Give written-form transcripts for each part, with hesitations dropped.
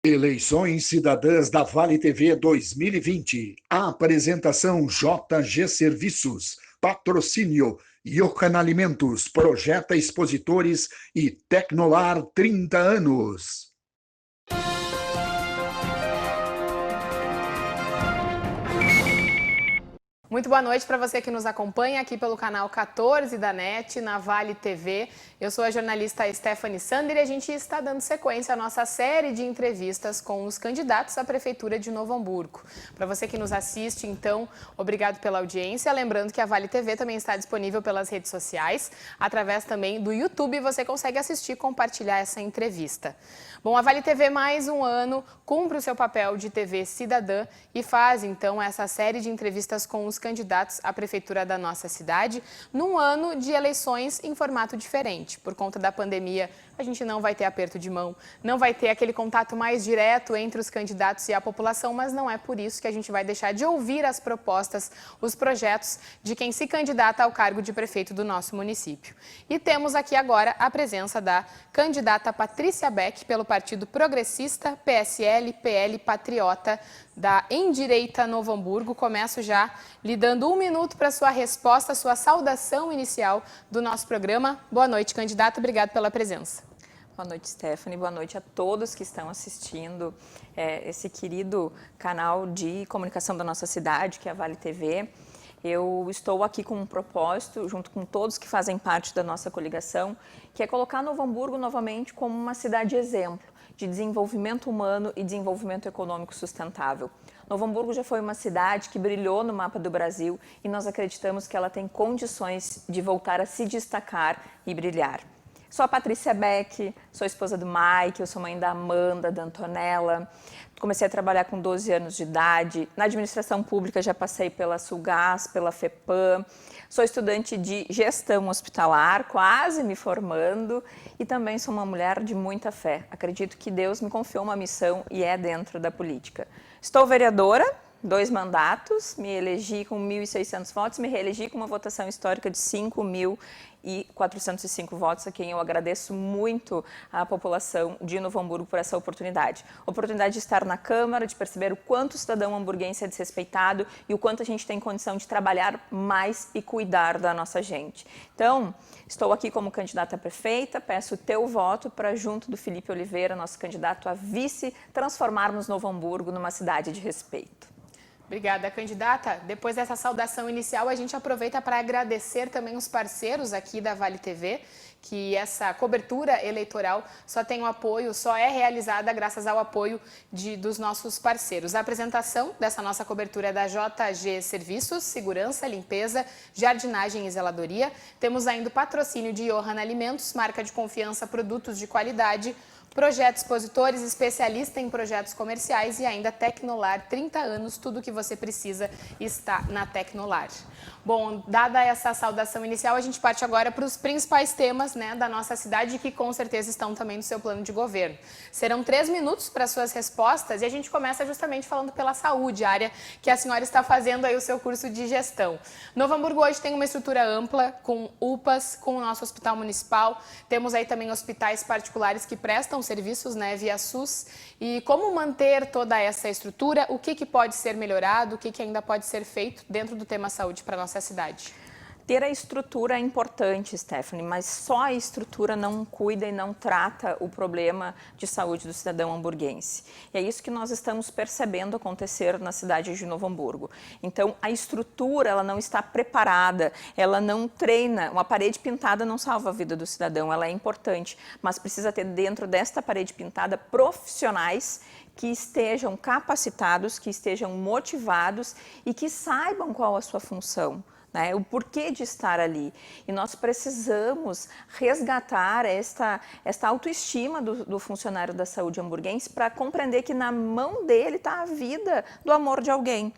Eleições Cidadãs da Vale TV 2020. A apresentação JG Serviços. Patrocínio Iocan Alimentos, Projeta Expositores e Tecnolar 30 anos. Muito boa noite para você que nos acompanha aqui pelo canal 14 da NET, na Vale TV. Eu sou a jornalista Stephanie Sander e a gente está dando sequência à nossa série de entrevistas com os candidatos à Prefeitura de Novo Hamburgo. Para você que nos assiste, então, obrigado pela audiência. Lembrando que a Vale TV também está disponível pelas redes sociais, através também do YouTube, você consegue assistir e compartilhar essa entrevista. Bom, a Vale TV mais um ano cumpre o seu papel de TV cidadã e faz, então, essa série de entrevistas com os candidatos à prefeitura da nossa cidade, num ano de eleições em formato diferente. Por conta da pandemia, a gente não vai ter aperto de mão, não vai ter aquele contato mais direto entre os candidatos e a população, mas não é por isso que a gente vai deixar de ouvir as propostas, os projetos de quem se candidata ao cargo de prefeito do nosso município. E temos aqui agora a presença da candidata Patrícia Beck, pelo Partido Progressista, PSL, PL, Patriota, da Endireita Novo Hamburgo. Começo já lhe dando 1 minuto para sua resposta, sua saudação inicial do nosso programa. Boa noite, candidata. Obrigado pela presença. Boa noite, Stephanie. Boa noite a todos que estão assistindo esse querido canal de comunicação da nossa cidade, que é a Vale TV. Eu estou aqui com um propósito, junto com todos que fazem parte da nossa coligação, que é colocar Novo Hamburgo novamente como uma cidade exemplo de desenvolvimento humano e desenvolvimento econômico sustentável. Novo Hamburgo já foi uma cidade que brilhou no mapa do Brasil e nós acreditamos que ela tem condições de voltar a se destacar e brilhar. Sou a Patrícia Beck, sou esposa do Mike, eu sou mãe da Amanda, da Antonella. Comecei a trabalhar com 12 anos de idade. Na administração pública já passei pela Sulgás, pela FEPAM. Sou estudante de gestão hospitalar, quase me formando. E também sou uma mulher de muita fé. Acredito que Deus me confiou uma missão e é dentro da política. Estou vereadora, 2 mandatos, me elegi com 1.600 votos, me reelegi com uma votação histórica de 5.405 votos, a quem eu agradeço muito à população de Novo Hamburgo por essa oportunidade. Oportunidade de estar na Câmara, de perceber o quanto o cidadão hamburguense é desrespeitado e o quanto a gente tem condição de trabalhar mais e cuidar da nossa gente. Então, estou aqui como candidata a prefeita, peço o teu voto para, junto do Felipe Oliveira, nosso candidato a vice, transformarmos Novo Hamburgo numa cidade de respeito. Obrigada, candidata. Depois dessa saudação inicial, a gente aproveita para agradecer também os parceiros aqui da Vale TV, que essa cobertura eleitoral só tem o apoio, só é realizada graças ao apoio dos nossos parceiros. A apresentação dessa nossa cobertura é da JG Serviços, Segurança, Limpeza, Jardinagem e Zeladoria. Temos ainda o patrocínio de Iocan Alimentos, marca de confiança, produtos de qualidade, Projeto Expositores, especialista em projetos comerciais e ainda Tecnolar, 30 anos, tudo o que você precisa está na Tecnolar. Bom, dada essa saudação inicial, a gente parte agora para os principais temas, né, da nossa cidade, que com certeza estão também no seu plano de governo. Serão 3 minutos para suas respostas e a gente começa justamente falando pela saúde, área que a senhora está fazendo aí o seu curso de gestão. Novo Hamburgo hoje tem uma estrutura ampla, com UPAs, com o nosso hospital municipal, temos aí também hospitais particulares que prestam serviços, né, via SUS. E como manter toda essa estrutura, o que pode ser melhorado, o que ainda pode ser feito dentro do tema saúde para a nossa cidade? Ter a estrutura é importante, Stephanie, mas só a estrutura não cuida e não trata o problema de saúde do cidadão hamburguense. E é isso que nós estamos percebendo acontecer na cidade de Novo Hamburgo. Então, a estrutura ela não está preparada, ela não treina. Uma parede pintada não salva a vida do cidadão, ela é importante, mas precisa ter dentro desta parede pintada profissionais que estejam capacitados, que estejam motivados e que saibam qual a sua função. Né, o porquê de estar ali. E nós precisamos resgatar esta autoestima do funcionário da saúde hamburguense para compreender que na mão dele está a vida do amor de alguém.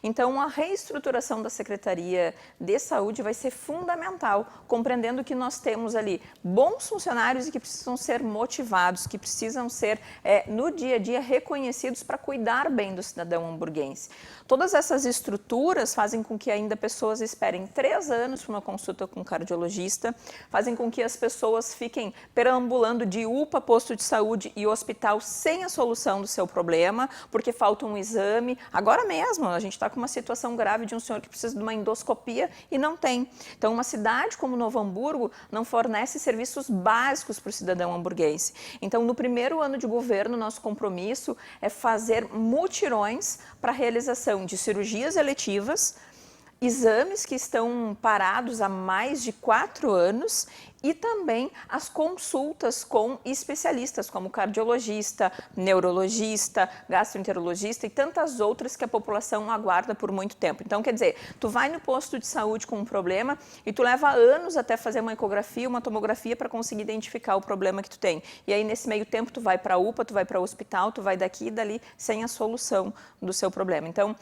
Então, a reestruturação da Secretaria de Saúde vai ser fundamental, compreendendo que nós temos ali bons funcionários e que precisam ser motivados, que precisam ser, no dia a dia, reconhecidos para cuidar bem do cidadão hamburguense. Todas essas estruturas fazem com que ainda pessoas esperem 3 anos para uma consulta com um cardiologista, fazem com que as pessoas fiquem perambulando de UPA, posto de saúde e hospital sem a solução do seu problema, porque falta um exame. Agora mesmo, a gente está com uma situação grave de um senhor que precisa de uma endoscopia e não tem. Então, uma cidade como Novo Hamburgo não fornece serviços básicos para o cidadão hamburguense. Então, no primeiro ano de governo, nosso compromisso é fazer mutirões para a realização de cirurgias eletivas, exames que estão parados há mais de 4 anos e também as consultas com especialistas, como cardiologista, neurologista, gastroenterologista e tantas outras que a população aguarda por muito tempo. Então, quer dizer, tu vai no posto de saúde com um problema e tu leva anos até fazer uma ecografia, uma tomografia para conseguir identificar o problema que tu tem. E aí, nesse meio tempo, tu vai para a UPA, tu vai para o hospital, tu vai daqui e dali sem a solução do seu problema. Então,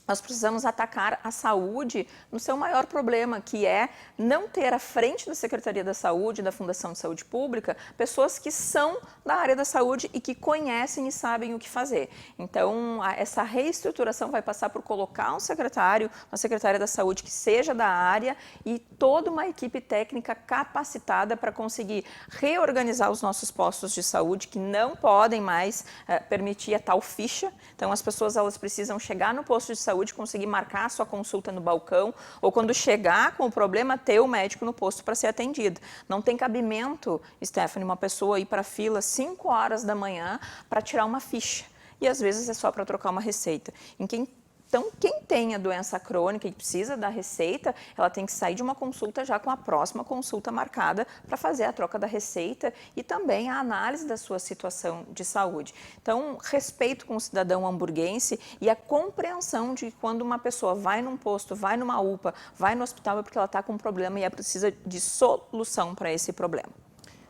nós precisamos atacar a saúde no seu maior problema, que é não ter à frente da Secretaria da Saúde, da Fundação de Saúde Pública, pessoas que são da área da saúde e que conhecem e sabem o que fazer. Então, essa reestruturação vai passar por colocar um secretário, uma secretária da saúde que seja da área e toda uma equipe técnica capacitada para conseguir reorganizar os nossos postos de saúde, que não podem mais permitir a tal ficha. Então, as pessoas elas precisam chegar no posto de saúde, conseguir marcar a sua consulta no balcão, ou quando chegar com o problema, ter o médico no posto para ser atendido. Não tem cabimento, Stephanie, uma pessoa ir para a fila 5 horas da manhã para tirar uma ficha. E às vezes é só para trocar uma receita. Então, quem tem a doença crônica e precisa da receita, ela tem que sair de uma consulta já com a próxima consulta marcada para fazer a troca da receita e também a análise da sua situação de saúde. Então, respeito com o cidadão hamburguense e a compreensão de que quando uma pessoa vai num posto, vai numa UPA, vai no hospital é porque ela está com um problema e ela precisa de solução para esse problema.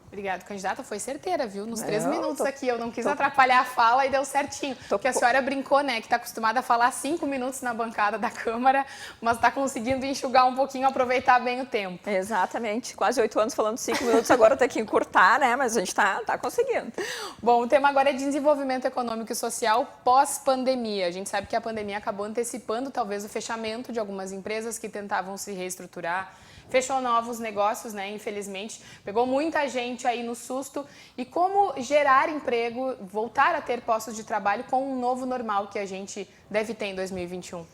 Obrigada, candidata. Foi certeira, viu? Nos 3 minutos aqui. Eu não quis atrapalhar a fala e deu certinho. Porque a senhora brincou, né? Que está acostumada a falar 5 minutos na bancada da Câmara, mas está conseguindo enxugar um pouquinho, aproveitar bem o tempo. Exatamente. Quase 8 anos falando 5 minutos, agora tem que encurtar, né? Mas a gente tá conseguindo. Bom, o tema agora é de desenvolvimento econômico e social pós-pandemia. A gente sabe que a pandemia acabou antecipando talvez o fechamento de algumas empresas que tentavam se reestruturar. Fechou novos negócios, né? Infelizmente, pegou muita gente aí no susto. E como gerar emprego, voltar a ter postos de trabalho com um novo normal que a gente deve ter em 2021?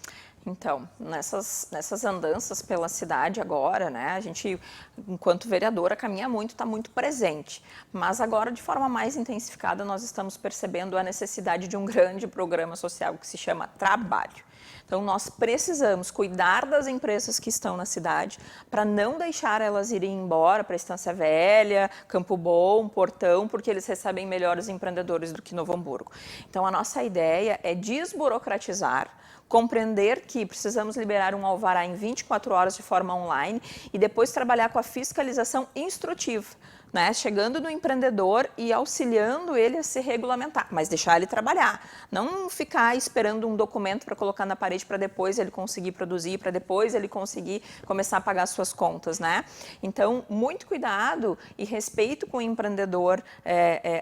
Então, nessas andanças pela cidade agora, né, a gente, enquanto vereadora, caminha muito, está muito presente. Mas agora, de forma mais intensificada, nós estamos percebendo a necessidade de um grande programa social que se chama Trabalho. Então, nós precisamos cuidar das empresas que estão na cidade para não deixar elas irem embora para Estância Velha, Campo Bom, Portão, porque eles recebem melhores empreendedores do que Novo Hamburgo. Então, a nossa ideia é desburocratizar, compreender que precisamos liberar um alvará em 24 horas de forma online e depois trabalhar com a fiscalização instrutiva, né? Chegando no empreendedor e auxiliando ele a se regulamentar, mas deixar ele trabalhar, não ficar esperando um documento para colocar na parede para depois ele conseguir produzir, para depois ele conseguir começar a pagar suas contas, né? Então, muito cuidado e respeito com o empreendedor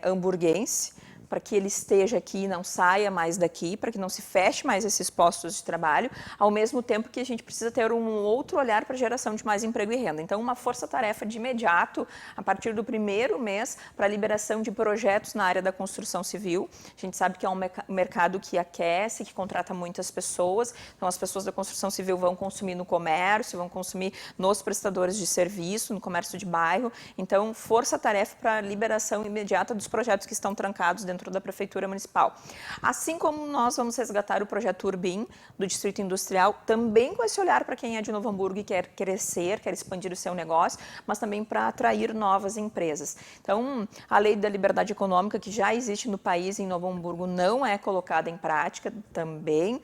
hamburguense, para que ele esteja aqui e não saia mais daqui, para que não se feche mais esses postos de trabalho, ao mesmo tempo que a gente precisa ter um outro olhar para a geração de mais emprego e renda. Então, uma força-tarefa de imediato, a partir do primeiro mês, para a liberação de projetos na área da construção civil. A gente sabe que é um mercado que aquece, que contrata muitas pessoas, então as pessoas da construção civil vão consumir no comércio, vão consumir nos prestadores de serviço, no comércio de bairro. Então, força-tarefa para a liberação imediata dos projetos que estão trancados dentro da Prefeitura Municipal. Assim como nós vamos resgatar o projeto Urbim, do Distrito Industrial, também com esse olhar para quem é de Novo Hamburgo e quer crescer, quer expandir o seu negócio, mas também para atrair novas empresas. Então, a Lei da Liberdade Econômica, que já existe no país, em Novo Hamburgo, não é colocada em prática também.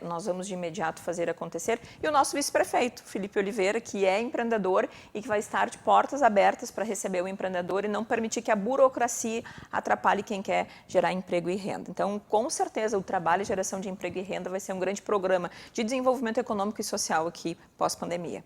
Nós vamos de imediato fazer acontecer. E o nosso vice-prefeito, Felipe Oliveira, que é empreendedor e que vai estar de portas abertas para receber o empreendedor e não permitir que a burocracia atrapalhe quem quer gerar emprego e renda. Então, com certeza, o trabalho e geração de emprego e renda vai ser um grande programa de desenvolvimento econômico e social aqui pós-pandemia.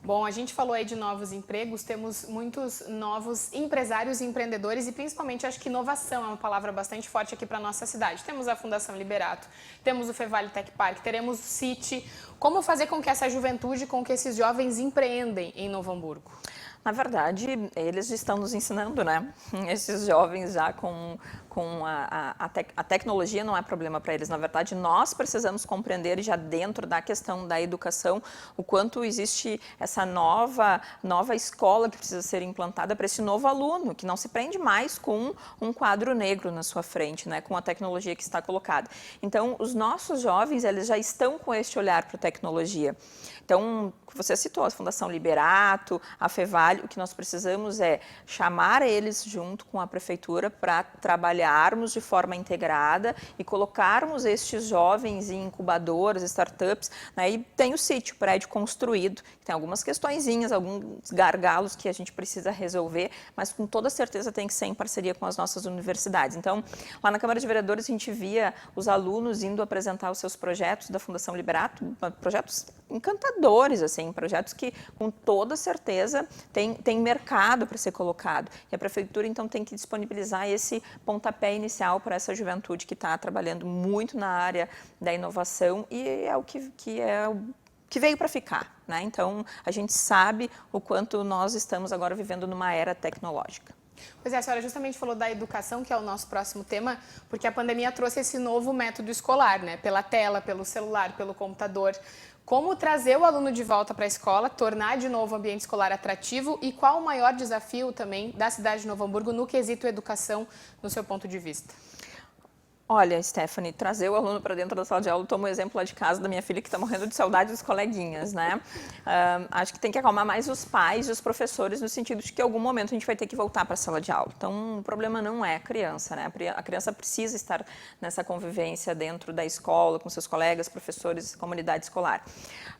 Bom, a gente falou aí de novos empregos, temos muitos novos empresários e empreendedores e principalmente acho que inovação é uma palavra bastante forte aqui para a nossa cidade. Temos a Fundação Liberato, temos o Fevale Tech Park, teremos o City. Como fazer com que essa juventude, com que esses jovens empreendem em Novo Hamburgo? Na verdade, eles estão nos ensinando, né? Esses jovens já a tecnologia não é problema para eles. Na verdade, nós precisamos compreender já dentro da questão da educação o quanto existe essa nova escola que precisa ser implantada para esse novo aluno, que não se prende mais com um quadro negro na sua frente, né? Com a tecnologia que está colocada. Então, os nossos jovens, eles já estão com este olhar para a tecnologia. Então, você citou a Fundação Liberato, a Fevale, o que nós precisamos é chamar eles junto com a prefeitura para trabalharmos de forma integrada e colocarmos estes jovens em incubadoras, startups, né? E tem o sítio, prédio construído, tem algumas questõezinhas, alguns gargalos que a gente precisa resolver, mas com toda certeza tem que ser em parceria com as nossas universidades. Então, lá na Câmara de Vereadores a gente via os alunos indo apresentar os seus projetos da Fundação Liberato, projetos encantadores, assim, projetos que com toda certeza tem mercado para ser colocado. E a prefeitura então tem que disponibilizar esse pontapé inicial para essa juventude que está trabalhando muito na área da inovação e é o que veio para ficar, né? Então a gente sabe o quanto nós estamos agora vivendo numa era tecnológica. Pois é, a senhora justamente falou da educação, que é o nosso próximo tema, porque a pandemia trouxe esse novo método escolar, né? Pela tela, pelo celular, pelo computador. Como trazer o aluno de volta para a escola, tornar de novo o ambiente escolar atrativo e qual o maior desafio também da cidade de Novo Hamburgo no quesito educação, no seu ponto de vista? Olha, Stephanie, trazer o aluno para dentro da sala de aula, eu tomo um exemplo lá de casa da minha filha que está morrendo de saudade dos coleguinhas, né? Acho que tem que acalmar mais os pais e os professores no sentido de que em algum momento a gente vai ter que voltar para a sala de aula. Então, o problema não é a criança, né? A criança precisa estar nessa convivência dentro da escola, com seus colegas, professores, comunidade escolar.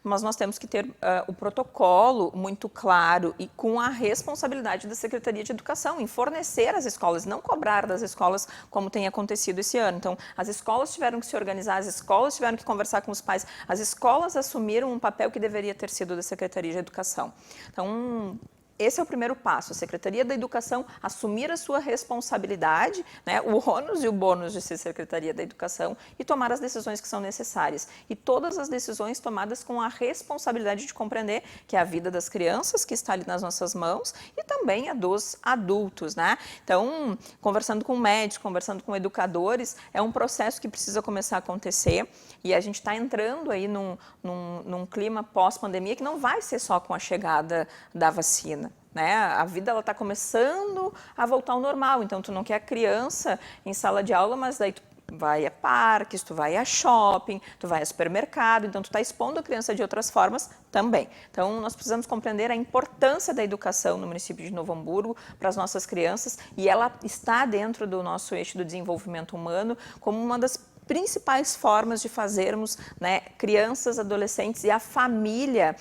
Mas nós temos que ter o protocolo muito claro e com a responsabilidade da Secretaria de Educação em fornecer às escolas, não cobrar das escolas como tem acontecido esse ano. Então, as escolas tiveram que se organizar, as escolas tiveram que conversar com os pais, as escolas assumiram um papel que deveria ter sido da Secretaria de Educação. Então, esse é o primeiro passo, a Secretaria da Educação assumir a sua responsabilidade, né, o ônus e o bônus de ser Secretaria da Educação e tomar as decisões que são necessárias. E todas as decisões tomadas com a responsabilidade de compreender que é a vida das crianças que está ali nas nossas mãos e também a dos adultos, né? Então, conversando com médicos, conversando com educadores, é um processo que precisa começar a acontecer e a gente está entrando aí num clima pós-pandemia que não vai ser só com a chegada da vacina. Né? A vida está começando a voltar ao normal, então tu não quer a criança em sala de aula, mas daí tu vai a parques, tu vai a shopping, tu vai a supermercado, então tu está expondo a criança de outras formas também. Então nós precisamos compreender a importância da educação no município de Novo Hamburgo para as nossas crianças e ela está dentro do nosso eixo do desenvolvimento humano como uma das principais formas de fazermos, né, crianças, adolescentes e a família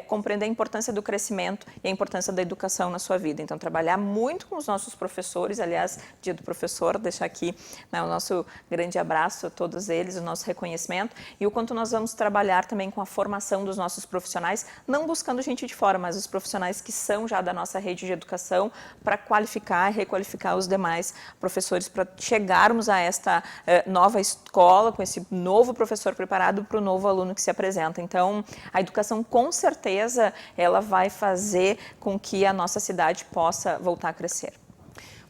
compreender a importância do crescimento e a importância da educação na sua vida. Então, trabalhar muito com os nossos professores, aliás, dia do professor, deixar aqui, né, o nosso grande abraço a todos eles, o nosso reconhecimento e o quanto nós vamos trabalhar também com a formação dos nossos profissionais, não buscando gente de fora, mas os profissionais que são já da nossa rede de educação para qualificar e requalificar os demais professores para chegarmos a esta nova escola, com esse novo professor preparado para o novo aluno que se apresenta. Então, a educação, com certeza, ela vai fazer com que a nossa cidade possa voltar a crescer.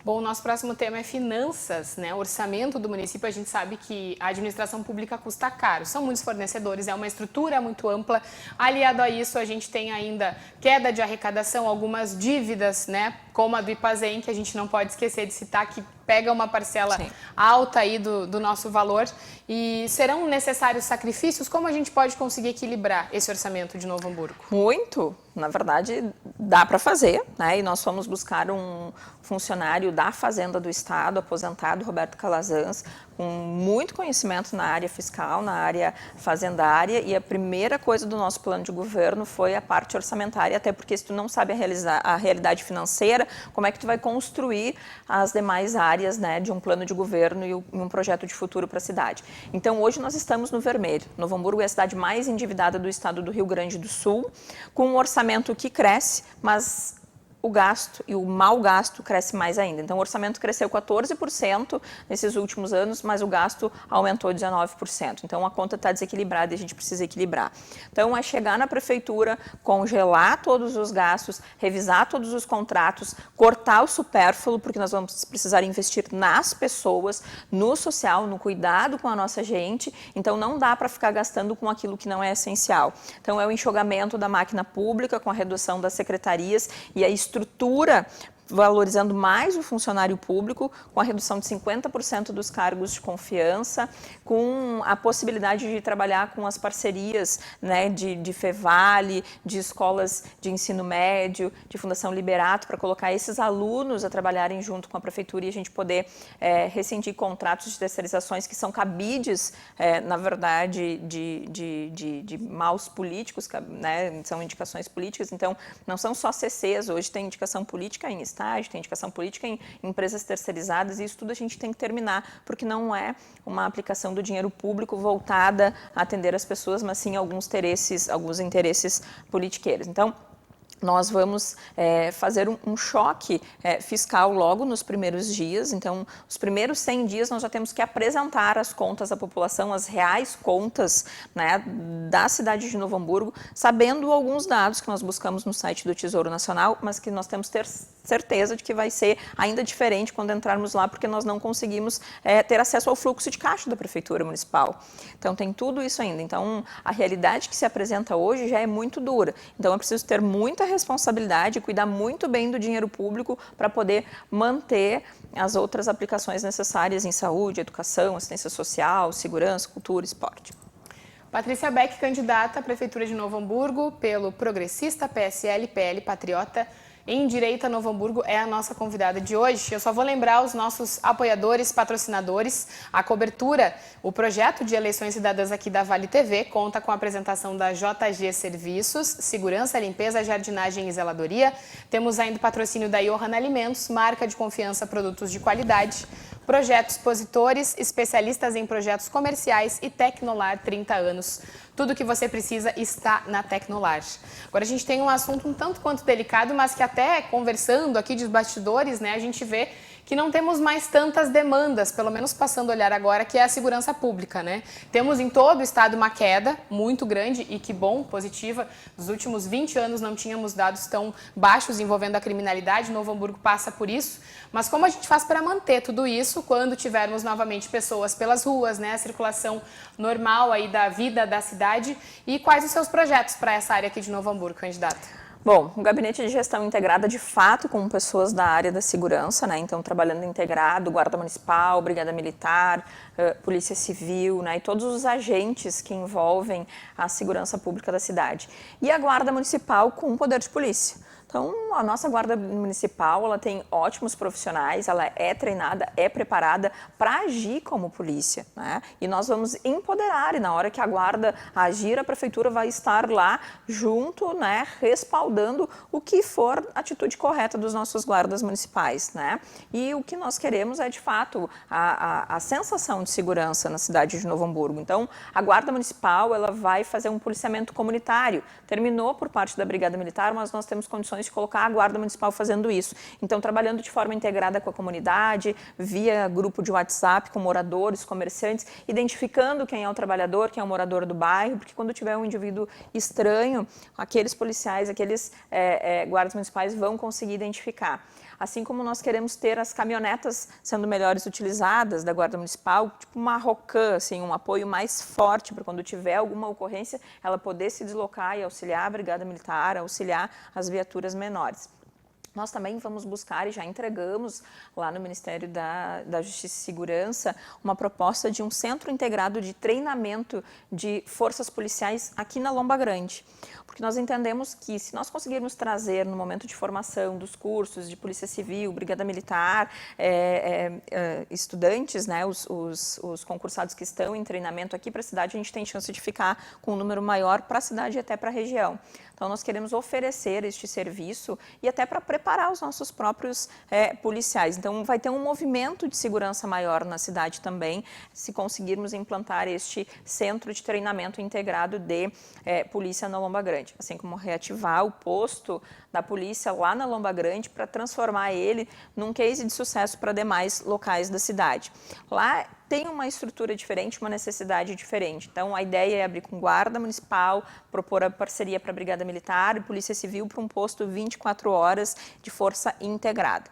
Bom, o nosso próximo tema é finanças, né? O orçamento do município, a gente sabe que a administração pública custa caro. São muitos fornecedores, é uma estrutura muito ampla. Aliado a isso, a gente tem ainda queda de arrecadação, algumas dívidas, né? Como a do Ipazem, que a gente não pode esquecer de citar, que pega uma parcela alta aí do nosso valor. E serão necessários sacrifícios? Como a gente pode conseguir equilibrar esse orçamento de Novo Hamburgo? Muito. Na verdade, dá para fazer, né? E nós fomos buscar um funcionário da Fazenda do Estado, aposentado, Roberto Calazans, com muito conhecimento na área fiscal, na área fazendária, e a primeira coisa do nosso plano de governo foi a parte orçamentária, até porque se tu não sabe a realidade financeira, como é que tu vai construir as demais áreas, né, de um plano de governo e um projeto de futuro para a cidade. Então, hoje nós estamos no vermelho. Novo Hamburgo é a cidade mais endividada do estado do Rio Grande do Sul, com um orçamento que cresce, mas o gasto e o mau gasto cresce mais ainda. Então, o orçamento cresceu 14% nesses últimos anos, mas o gasto aumentou 19%. Então, a conta está desequilibrada e a gente precisa equilibrar. Então, é chegar na prefeitura, congelar todos os gastos, revisar todos os contratos, cortar o supérfluo, porque nós vamos precisar investir nas pessoas, no social, no cuidado com a nossa gente. Então, não dá para ficar gastando com aquilo que não é essencial. Então, é o enxugamento da máquina pública, com a redução das secretarias e a estrutura, valorizando mais o funcionário público, com a redução de 50% dos cargos de confiança, com a possibilidade de trabalhar com as parcerias, né, de Fevale, de escolas de ensino médio, de Fundação Liberato, para colocar esses alunos a trabalharem junto com a prefeitura e a gente poder rescindir contratos de terceirizações que são cabides, na verdade, de maus políticos, né, são indicações políticas, então não são só CCs, hoje tem indicação política em tem indicação política em empresas terceirizadas e isso tudo a gente tem que terminar, porque não é uma aplicação do dinheiro público voltada a atender as pessoas, mas sim alguns interesses politiqueiros. Então, nós vamos fazer um choque fiscal logo nos primeiros dias. Então, os primeiros 100 dias nós já temos que apresentar as contas à população, as reais contas, né, da cidade de Novo Hamburgo, sabendo alguns dados que nós buscamos no site do Tesouro Nacional, mas que nós temos que ter certeza de que vai ser ainda diferente quando entrarmos lá, porque nós não conseguimos ter acesso ao fluxo de caixa da Prefeitura Municipal. Então, tem tudo isso ainda. Então, a realidade que se apresenta hoje já é muito dura. Então, é preciso ter muita responsabilidade e cuidar muito bem do dinheiro público para poder manter as outras aplicações necessárias em saúde, educação, assistência social, segurança, cultura, esporte. Patrícia Beck, candidata à Prefeitura de Novo Hamburgo pelo Progressista, PSL, PL, Patriota, em Direita Novo Hamburgo, é a nossa convidada de hoje. Eu só vou lembrar os nossos apoiadores, patrocinadores, a cobertura, o projeto de eleições cidadãs aqui da Vale TV conta com a apresentação da JG Serviços, Segurança, Limpeza, Jardinagem e Zeladoria. Temos ainda o patrocínio da Johan Alimentos, marca de confiança, produtos de qualidade. Projetos Expositores, especialistas em projetos comerciais e Tecnolar 30 anos. Tudo que você precisa está na Tecnolar. Agora a gente tem um assunto um tanto quanto delicado, mas que até conversando aqui de bastidores, né, a gente vê que não temos mais tantas demandas, pelo menos passando a olhar agora, que é a segurança pública, né? Temos em todo o estado uma queda muito grande e que bom, positiva. Nos últimos 20 anos não tínhamos dados tão baixos envolvendo a criminalidade, Novo Hamburgo passa por isso. Mas como a gente faz para manter tudo isso quando tivermos novamente pessoas pelas ruas, né? A circulação normal aí da vida da cidade e quais os seus projetos para essa área aqui de Novo Hamburgo, candidata? Bom, o gabinete de gestão integrada de fato com pessoas da área da segurança, né? Então trabalhando integrado, Guarda Municipal, Brigada Militar, Polícia Civil, né? E todos os agentes que envolvem a segurança pública da cidade. E a Guarda Municipal com o poder de polícia. Então, a nossa Guarda Municipal, ela tem ótimos profissionais, ela é treinada, é preparada para agir como polícia, né? E nós vamos empoderar, e na hora que a Guarda agir, a Prefeitura vai estar lá junto, né, respaldando o que for a atitude correta dos nossos guardas municipais, né? E o que nós queremos é, de fato, a sensação de segurança na cidade de Novo Hamburgo. Então, a Guarda Municipal, ela vai fazer um policiamento comunitário. Terminou por parte da Brigada Militar, mas nós temos condições de colocar a Guarda Municipal fazendo isso. Então, trabalhando de forma integrada com a comunidade, via grupo de WhatsApp com moradores, comerciantes, identificando quem é o trabalhador, quem é o morador do bairro, porque quando tiver um indivíduo estranho, aqueles policiais, aqueles guardas municipais vão conseguir identificar. Assim como nós queremos ter as caminhonetas sendo melhores utilizadas da Guarda Municipal, tipo uma Rocan, assim, um apoio mais forte para quando tiver alguma ocorrência, ela poder se deslocar e auxiliar a Brigada Militar, auxiliar as viaturas menores. Nós também vamos buscar e já entregamos lá no Ministério da Justiça e Segurança uma proposta de um centro integrado de treinamento de forças policiais aqui na Lomba Grande. Porque nós entendemos que se nós conseguirmos trazer no momento de formação dos cursos de Polícia Civil, Brigada Militar, estudantes, né, os concursados que estão em treinamento aqui para a cidade, a gente tem chance de ficar com um número maior para a cidade e até para a região. Então, nós queremos oferecer este serviço e até para preparar os nossos próprios policiais. Então, vai ter um movimento de segurança maior na cidade também, se conseguirmos implantar este centro de treinamento integrado de polícia na Lomba Grande. Assim como reativar o posto da polícia lá na Lomba Grande para transformar ele num case de sucesso para demais locais da cidade. Lá tem uma estrutura diferente, uma necessidade diferente. Então, a ideia é abrir com guarda municipal, propor a parceria para a Brigada Militar e Polícia Civil para um posto 24 horas de força integrada.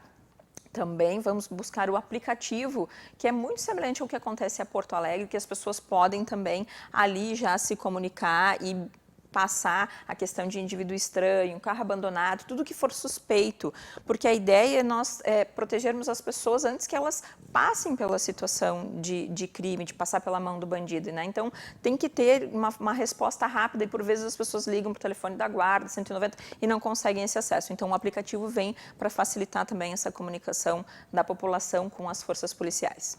Também vamos buscar o aplicativo, que é muito semelhante ao que acontece em Porto Alegre, que as pessoas podem também ali já se comunicar e passar a questão de indivíduo estranho, carro abandonado, tudo que for suspeito, porque a ideia é nós protegermos as pessoas antes que elas passem pela situação de crime, de passar pela mão do bandido, né? Então, tem que ter uma resposta rápida e, por vezes, as pessoas ligam para o telefone da guarda, 190, e não conseguem esse acesso. Então, o aplicativo vem para facilitar também essa comunicação da população com as forças policiais.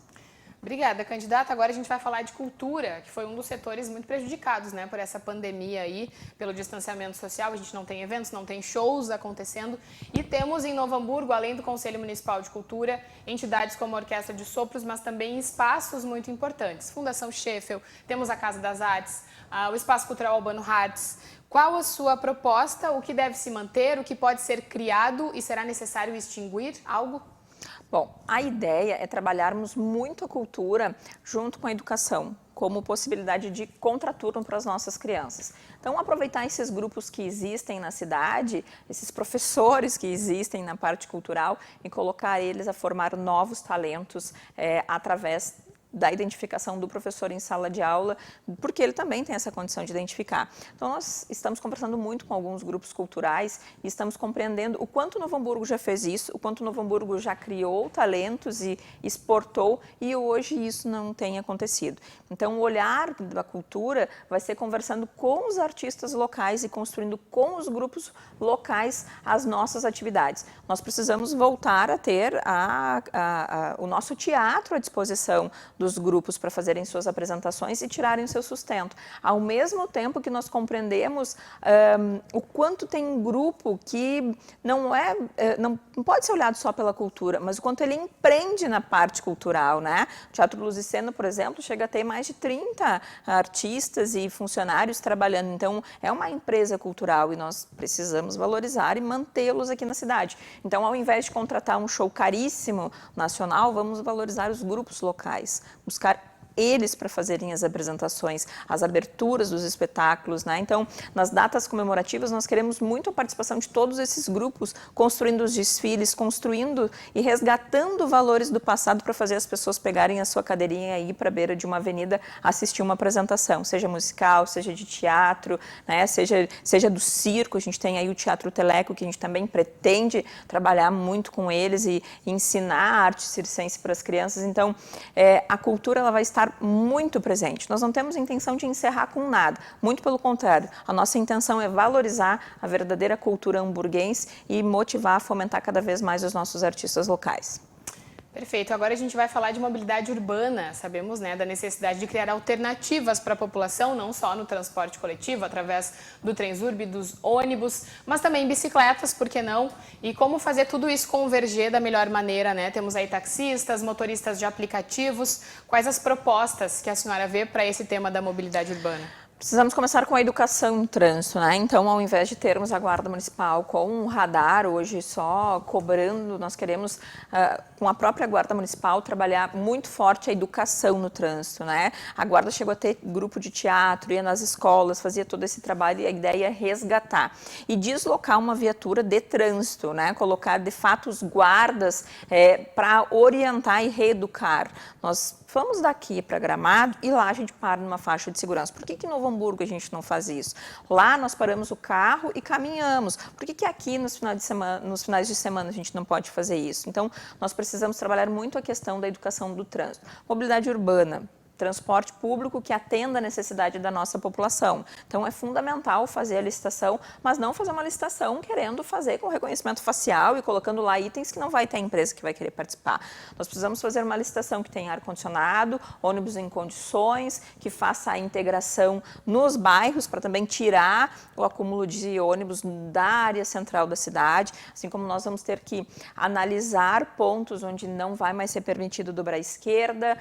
Obrigada, candidata. Agora a gente vai falar de cultura, que foi um dos setores muito prejudicados, né, por essa pandemia aí, pelo distanciamento social. A gente não tem eventos, não tem shows acontecendo. E temos em Novo Hamburgo, além do Conselho Municipal de Cultura, entidades como a Orquestra de Sopros, mas também espaços muito importantes. Fundação Sheffield, temos a Casa das Artes, o Espaço Cultural Albano Hartz. Qual a sua proposta? O que deve se manter? O que pode ser criado e será necessário extinguir algo? Bom, a ideia é trabalharmos muito a cultura junto com a educação, como possibilidade de contraturno para as nossas crianças. Então, aproveitar esses grupos que existem na cidade, esses professores que existem na parte cultural e colocar eles a formar novos talentos através da identificação do professor em sala de aula, porque ele também tem essa condição de identificar. Então, nós estamos conversando muito com alguns grupos culturais e estamos compreendendo o quanto Novo Hamburgo já fez isso, o quanto Novo Hamburgo já criou talentos e exportou, e hoje isso não tem acontecido. Então, o olhar da cultura vai ser conversando com os artistas locais e construindo com os grupos locais as nossas atividades. Nós precisamos voltar a ter o nosso teatro à disposição dos grupos para fazerem suas apresentações e tirarem o seu sustento. Ao mesmo tempo que nós compreendemos o quanto tem um grupo que não pode ser olhado só pela cultura, mas o quanto ele empreende na parte cultural, né? O Teatro Luz e Cena, por exemplo, chega a ter mais de 30 artistas e funcionários trabalhando. Então, é uma empresa cultural e nós precisamos valorizar e mantê-los aqui na cidade. Então, ao invés de contratar um show caríssimo nacional, vamos valorizar os grupos locais, buscar eles para fazerem as apresentações, as aberturas dos espetáculos, né? Então, nas datas comemorativas, nós queremos muito a participação de todos esses grupos, construindo os desfiles, construindo e resgatando valores do passado para fazer as pessoas pegarem a sua cadeirinha e ir para a beira de uma avenida assistir uma apresentação, seja musical, seja de teatro, né? Seja do circo. A gente tem aí o Teatro Teleco, que a gente também pretende trabalhar muito com eles e ensinar a arte circense para as crianças. Então, a cultura ela vai estar muito presente. Nós não temos intenção de encerrar com nada, muito pelo contrário. A nossa intenção é valorizar a verdadeira cultura hamburguense e motivar a fomentar cada vez mais os nossos artistas locais. Perfeito. Agora a gente vai falar de mobilidade urbana. Sabemos, né, da necessidade de criar alternativas para a população, não só no transporte coletivo, através do Transurb, dos ônibus, mas também bicicletas, por que não? E como fazer tudo isso converger da melhor maneira, né? Temos aí taxistas, motoristas de aplicativos. Quais as propostas que a senhora vê para esse tema da mobilidade urbana? Precisamos começar com a educação no trânsito, né? Então, ao invés de termos a Guarda Municipal com um radar hoje só cobrando, nós queremos, com a própria Guarda Municipal, trabalhar muito forte a educação no trânsito, né? A Guarda chegou a ter grupo de teatro, ia nas escolas, fazia todo esse trabalho e a ideia é resgatar. E deslocar uma viatura de trânsito, né? Colocar, de fato, os guardas para orientar e reeducar. Nós vamos daqui para Gramado e lá a gente para numa faixa de segurança. Por que Novo Hamburgo a gente não faz isso? Lá nós paramos o carro e caminhamos. Por que aqui nos finais de semana a gente não pode fazer isso? Então, nós precisamos trabalhar muito a questão da educação do trânsito. Mobilidade urbana. Transporte público que atenda a necessidade da nossa população. Então, é fundamental fazer a licitação, mas não fazer uma licitação querendo fazer com reconhecimento facial e colocando lá itens que não vai ter a empresa que vai querer participar. Nós precisamos fazer uma licitação que tenha ar-condicionado, ônibus em condições, que faça a integração nos bairros para também tirar o acúmulo de ônibus da área central da cidade, assim como nós vamos ter que analisar pontos onde não vai mais ser permitido dobrar à esquerda.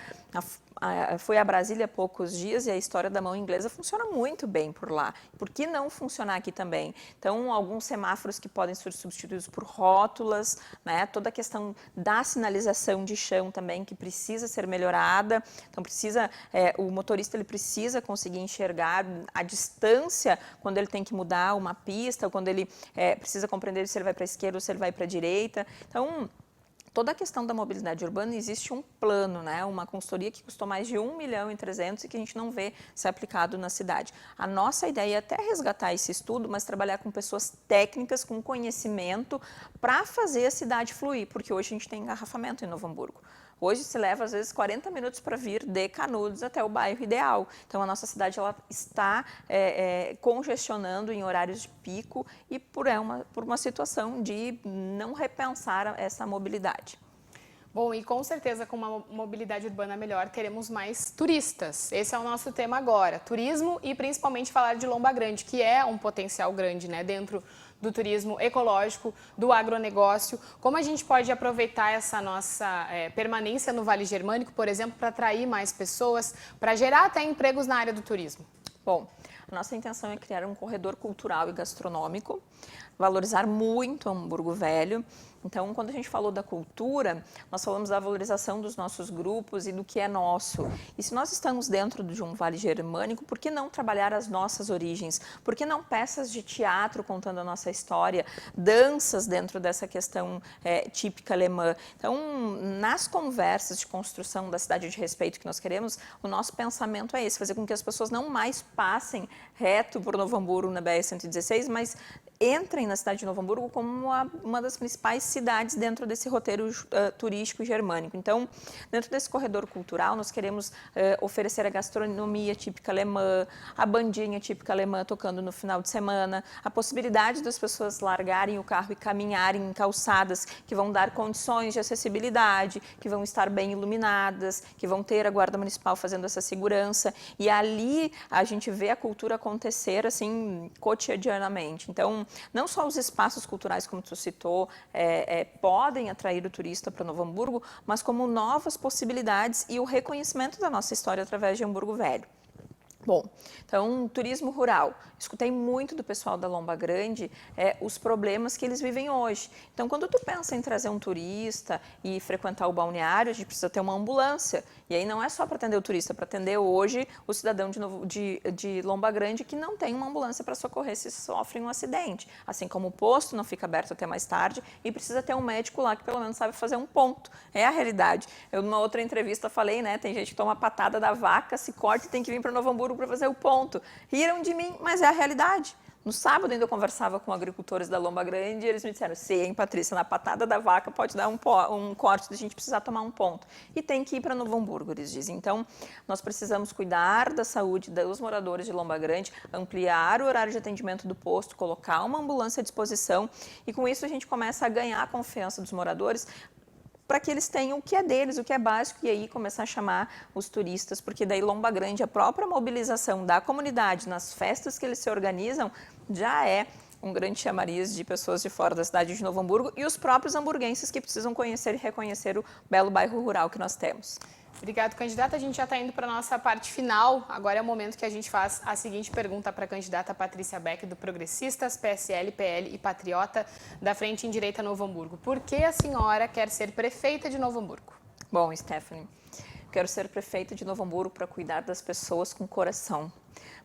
Fui a Brasília há poucos dias e a história da mão inglesa funciona muito bem por lá. Por que não funcionar aqui também? Então, alguns semáforos que podem ser substituídos por rótulas, né? Toda a questão da sinalização de chão também, que precisa ser melhorada. Então, o motorista ele precisa conseguir enxergar a distância quando ele tem que mudar uma pista, ou quando ele precisa compreender se ele vai para a esquerda ou se ele vai para a direita. Então, toda a questão da mobilidade urbana, existe um plano, né? Uma consultoria que custou mais de 1,3 milhão e que a gente não vê ser aplicado na cidade. A nossa ideia é até resgatar esse estudo, mas trabalhar com pessoas técnicas, com conhecimento, para fazer a cidade fluir, porque hoje a gente tem engarrafamento em Novo Hamburgo. Hoje se leva, às vezes, 40 minutos para vir de Canudos até o bairro ideal. Então, a nossa cidade ela está congestionando em horários de pico e por uma situação de não repensar essa mobilidade. Bom, e com certeza com uma mobilidade urbana melhor teremos mais turistas. Esse é o nosso tema agora, turismo e principalmente falar de Lomba Grande, que é um potencial grande, né, dentro do turismo ecológico, do agronegócio. Como a gente pode aproveitar essa nossa permanência no Vale Germânico, por exemplo, para atrair mais pessoas, para gerar até empregos na área do turismo? Bom, a nossa intenção é criar um corredor cultural e gastronômico, valorizar muito Hamburgo Velho. Então, quando a gente falou da cultura, nós falamos da valorização dos nossos grupos e do que é nosso. E se nós estamos dentro de um Vale Germânico, por que não trabalhar as nossas origens? Por que não peças de teatro contando a nossa história, danças dentro dessa questão típica alemã? Então, nas conversas de construção da cidade de respeito que nós queremos, o nosso pensamento é esse, fazer com que as pessoas não mais passem reto por Novo Hamburgo na BR-116, mas entrem na cidade de Novo Hamburgo como uma das principais cidades dentro desse roteiro turístico germânico. Então, dentro desse corredor cultural, nós queremos oferecer a gastronomia típica alemã, a bandinha típica alemã tocando no final de semana, a possibilidade das pessoas largarem o carro e caminharem em calçadas que vão dar condições de acessibilidade, que vão estar bem iluminadas, que vão ter a Guarda Municipal fazendo essa segurança. E ali a gente vê a cultura acontecer assim cotidianamente. Então, não só os espaços culturais, como tu citou, podem atrair o turista para Novo Hamburgo, mas como novas possibilidades e o reconhecimento da nossa história através de Hamburgo Velho. Bom, então, turismo rural. Escutei muito do pessoal da Lomba Grande os problemas que eles vivem hoje. Então, quando tu pensa em trazer um turista e frequentar o balneário, a gente precisa ter uma ambulância. E aí não é só para atender o turista, para atender hoje o cidadão de Lomba Grande que não tem uma ambulância para socorrer se sofre um acidente. Assim como o posto não fica aberto até mais tarde e precisa ter um médico lá que pelo menos sabe fazer um ponto. É a realidade. Eu, numa outra entrevista, falei, né, tem gente que toma patada da vaca, se corta e tem que vir para Novo Hamburgo para fazer o ponto. Riram de mim, mas é a realidade. No sábado ainda eu conversava com agricultores da Lomba Grande e eles me disseram, sim, Patrícia, na patada da vaca pode dar um corte da gente precisar tomar um ponto. E tem que ir para Novo Hamburgo, eles dizem. Então, nós precisamos cuidar da saúde dos moradores de Lomba Grande, ampliar o horário de atendimento do posto, colocar uma ambulância à disposição e com isso a gente começa a ganhar a confiança dos moradores para que eles tenham o que é deles, o que é básico, e aí começar a chamar os turistas, porque daí Lomba Grande, a própria mobilização da comunidade nas festas que eles se organizam, já é um grande chamariz de pessoas de fora da cidade de Novo Hamburgo e os próprios hamburguenses que precisam conhecer e reconhecer o belo bairro rural que nós temos. Obrigado, candidata. A gente já está indo para a nossa parte final. Agora é o momento que a gente faz a seguinte pergunta para a candidata Patrícia Beck, do Progressistas, PSL, PL e Patriota, da Frente em Direita Novo Hamburgo. Por que a senhora quer ser prefeita de Novo Hamburgo? Bom, Stephanie, quero ser prefeita de Novo Hamburgo para cuidar das pessoas com coração.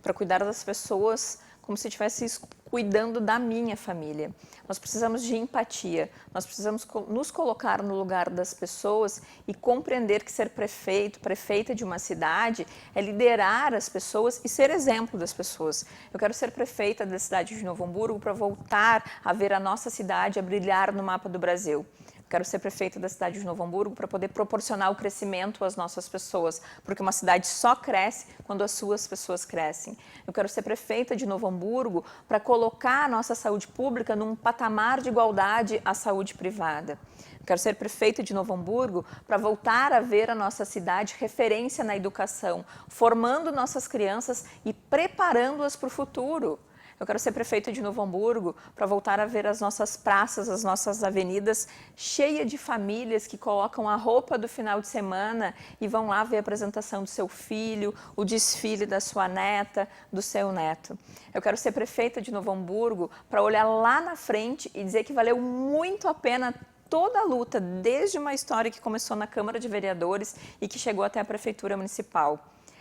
para cuidar das pessoas como se estivesse cuidando da minha família. Nós precisamos de empatia, nós precisamos nos colocar no lugar das pessoas e compreender que ser prefeito, prefeita de uma cidade é liderar as pessoas e ser exemplo das pessoas. Eu quero ser prefeita da cidade de Novo Hamburgo para voltar a ver a nossa cidade a brilhar no mapa do Brasil. Quero ser prefeita da cidade de Novo Hamburgo para poder proporcionar o crescimento às nossas pessoas, porque uma cidade só cresce quando as suas pessoas crescem. Eu quero ser prefeita de Novo Hamburgo para colocar a nossa saúde pública num patamar de igualdade à saúde privada. Eu quero ser prefeita de Novo Hamburgo para voltar a ver a nossa cidade referência na educação, formando nossas crianças e preparando-as para o futuro. Eu quero ser prefeita de Novo Hamburgo para voltar a ver as nossas praças, as nossas avenidas cheias de famílias que colocam a roupa do final de semana e vão lá ver a apresentação do seu filho, o desfile da sua neta, do seu neto. Eu quero ser prefeita de Novo Hamburgo para olhar lá na frente e dizer que valeu muito a pena toda a luta, desde uma história que começou na Câmara de Vereadores e que chegou até a Prefeitura Municipal.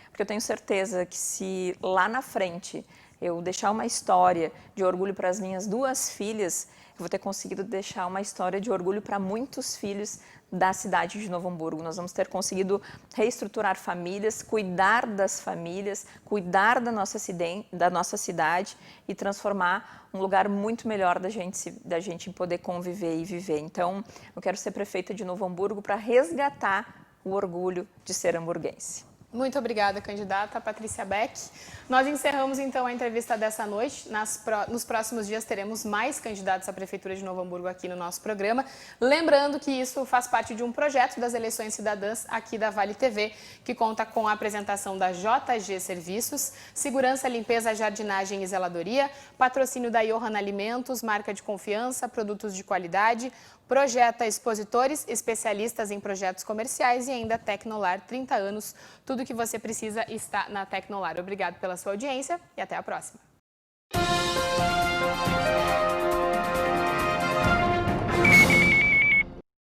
Porque eu tenho certeza que se lá na frente eu deixar uma história de orgulho para as minhas 2 filhas, eu vou ter conseguido deixar uma história de orgulho para muitos filhos da cidade de Novo Hamburgo. Nós vamos ter conseguido reestruturar famílias, cuidar das famílias, cuidar da nossa cidade e transformar um lugar muito melhor da gente poder conviver e viver. Então, eu quero ser prefeita de Novo Hamburgo para resgatar o orgulho de ser hamburguense. Muito obrigada, candidata Patrícia Beck. Nós encerramos, então, a entrevista dessa noite. Nos próximos dias teremos mais candidatos à Prefeitura de Novo Hamburgo aqui no nosso programa. Lembrando que isso faz parte de um projeto das eleições cidadãs aqui da Vale TV, que conta com a apresentação da JG Serviços, Segurança, Limpeza, Jardinagem e Zeladoria, patrocínio da Johan Alimentos, marca de confiança, produtos de qualidade, Projeta Expositores, especialistas em projetos comerciais e ainda Tecnolar, 30 anos. Tudo o que você precisa está na Tecnolar. Obrigado pela sua audiência e até a próxima.